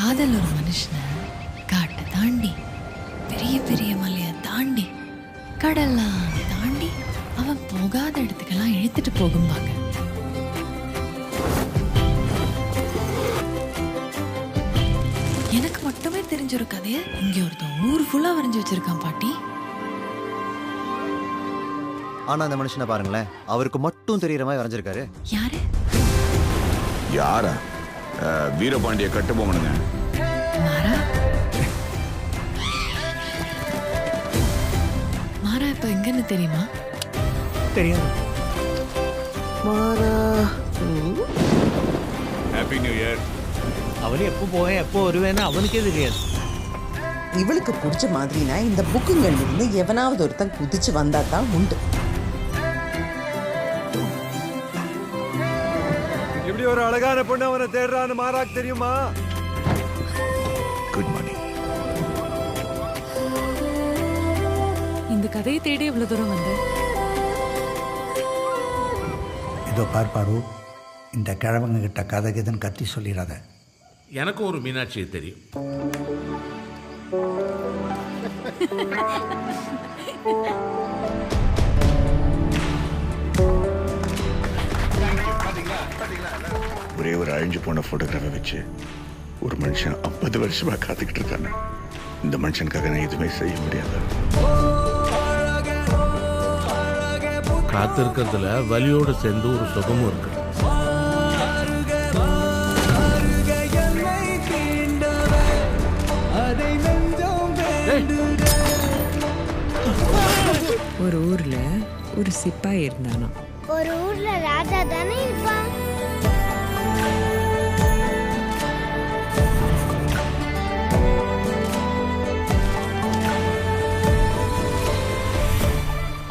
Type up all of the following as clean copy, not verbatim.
காதல் ஒரு மனுஷனை காட்டை தாண்டி பெரிய பெரிய மலையை தாண்டி கடல்லாம் தாண்டி அவன் போகாத இடத்துக்கெல்லாம் இழுத்துட்டு போகும்பாங்க. எனக்கு மட்டுமே தெரிஞ்ச ஒரு கதையை இங்க ஒருத்தன் ஊர் ஃபுல்லா வரைஞ்சு வச்சிருக்கான் பாட்டி. ஆனா அந்த மனுஷனை பாருங்களேன், அவருக்கு மட்டும் தெரியற மாதிரி வரைஞ்சிருக்காரு. யாரு? யாரா? வீரபாண்டிய கட்டுபொம்மனுங்க. மாறா? மாறா இப்ப எங்கன்னு தெரியுமா? தெரியாது. மாறா ஹாப்பி நியூ இயர். அவரு எப்போ போவேன் எப்போ வருவேன்னு அவனுக்கே தெரியாது. இவளுக்கு பிடிச்ச மாதிரினா இந்த புக்குங்கள்ல இருந்து எவனாவது ஒருத்தன் குதிச்சு வந்தா தான் உண்டு. இப்படி ஒரு அழகான பொண்ணு அவனை தேடுறான்னு மாறாக்கு தெரியுமா? Good morning. இந்த கதையை தேடி எவ்வளவு தூரம் வந்து? இதோ பார்ப்பாரு, இந்த கிழவங்க கிட்ட கதை கதைன்னு கத்தி சொல்லிடாத. எனக்கும் ஒரு மீனாட்சியை தெரியும். ஒரே ஒரு அழிஞ்சு போன போட்டோகிராஃபை வச்சு ஒரு மனுஷன் 50 வருஷமா காத்துக்கிட்டு இருக்காங்க. இந்த மனுஷனுக்காக நான் எதுவுமே செய்ய முடியாது. காத்திருக்கிறதுல வலியோடு சேர்ந்து ஒரு சுகமும் இருக்கு. ஒரு ஊர்ல ஒரு சிப்பாய் இருந்தானா. ஒரு ஊர்ல ராஜா தானே இருப்பான்.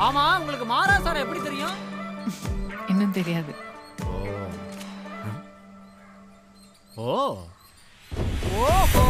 ஆமா, உங்களுக்கு மாறா சார் எப்படி தெரியும்? இன்னும் தெரியாது. ஓ ஓ